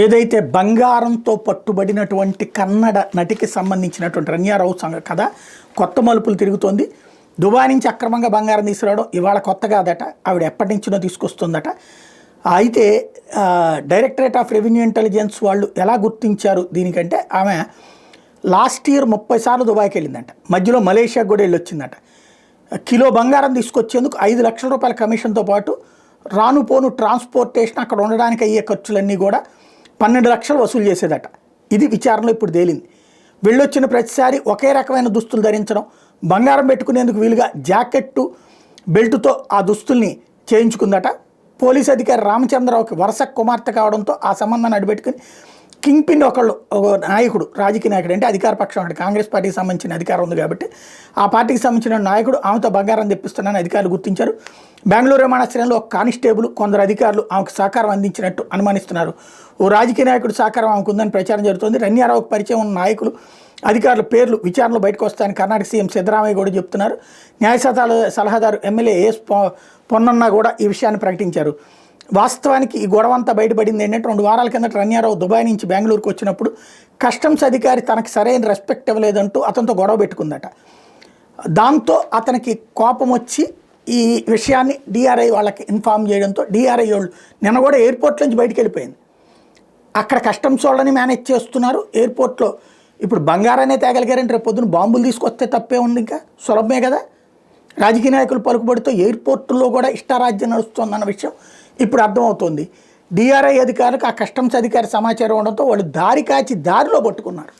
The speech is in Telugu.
ఏదైతే బంగారంతో పట్టుబడినటువంటి కన్నడ నటికి సంబంధించినటువంటి రన్యారావు కథ కొత్త మలుపులు తిరుగుతోంది. దుబాయ్ నుంచి అక్రమంగా బంగారం తీసుకురావడం ఇవాళ కొత్త కాదట, ఆవిడ ఎప్పటి నుంచినో తీసుకొస్తుందట. అయితే డైరెక్టరేట్ ఆఫ్ రెవెన్యూ ఇంటెలిజెన్స్ వాళ్ళు ఎలా గుర్తించారు దీనికంటే, ఆమె లాస్ట్ ఇయర్ 30 సార్లు దుబాయ్కి వెళ్ళిందంట, మధ్యలో మలేషియాకు కూడా వెళ్ళి వచ్చిందట. కిలో బంగారం తీసుకొచ్చేందుకు 5 లక్షల రూపాయల కమిషన్తో పాటు రాను పోను ట్రాన్స్పోర్టేషన్, అక్కడ ఉండడానికి అయ్యే ఖర్చులన్నీ కూడా 12 లక్షలు వసూలు చేసేదట. ఇది విచారణలో ఇప్పుడు తేలింది. వెళ్ళొచ్చిన ప్రతిసారి ఒకే రకమైన దుస్తులు ధరించడం, బంగారం పెట్టుకునేందుకు వీలుగా జాకెట్టు బెల్టుతో ఆ దుస్తుల్ని చేయించుకుందట. పోలీస్ అధికారి రామచంద్రరావుకి వరుస కుమార్తె కావడంతో ఆ సంబంధాన్ని అడ్డుపెట్టుకుని కింగ్ పిన్ ఒక నాయకుడు, రాజకీయ నాయకుడు అంటే అధికార పక్షం, అంటే కాంగ్రెస్ పార్టీకి సంబంధించిన అధికారం ఉంది కాబట్టి ఆ పార్టీకి సంబంధించిన నాయకుడు ఆమెతో బంగారం తెప్పిస్తున్నానని అధికారులు గుర్తించారు. బెంగళూరు విమానాశ్రయంలో ఒక కానిస్టేబుల్, కొందరు అధికారులు ఆమెకు సహకారం అందించినట్టు అనుమానిస్తున్నారు. ఓ రాజకీయ నాయకుడు సహకారం ఆమెకు ఉందని ప్రచారం జరుగుతుంది. రన్యారావుకు పరిచయం ఉన్న నాయకులు, అధికారుల పేర్లు విచారణలో బయటకు వస్తాయని కర్ణాటక సీఎం సిద్ధరామయ్య కూడా చెప్తున్నారు. న్యాయ సలహాదారు ఎమ్మెల్యే ఏఎస్ పొన్నన్న కూడా ఈ విషయాన్ని ప్రకటించారు. వాస్తవానికి ఈ గొడవంతా బయటపడింది ఏంటంటే, 2 వారాల కిందట రన్యారావు దుబాయ్ నుంచి బెంగళూరుకు వచ్చినప్పుడు కస్టమ్స్ అధికారి తనకి సరైన రెస్పెక్ట్ ఇవ్వలేదంటూ అతనితో గొడవ పెట్టుకుందట. దాంతో అతనికి కోపం వచ్చి ఈ విషయాన్ని డిఆర్ఐ వాళ్ళకి ఇన్ఫామ్ చేయడంతో డిఆర్ఐ వాళ్ళు నిన్న కూడా ఎయిర్పోర్ట్ నుంచి బయటికి వెళ్ళిపోయింది. అక్కడ కస్టమ్స్ వాళ్ళని మేనేజ్ చేస్తున్నారు. ఎయిర్పోర్ట్లో ఇప్పుడు బంగారాన్ని తేగలిగారంటే రేపు పొద్దున బాంబులు తీసుకొస్తే తప్పే ఉంది, ఇంకా సులభమే కదా. రాజకీయ నాయకులు పలుకుబడితో ఎయిర్పోర్టుల్లో కూడా ఇష్టారాజ్యం నడుస్తుందన్న విషయం ఇప్పుడు అర్థమవుతోంది. డిఆర్ఐ అధికారులకు ఆ కస్టమ్స్ అధికారి సమాచారం ఉండడంతో వాళ్ళు దారి కాచి దారిలో పట్టుకున్నారు.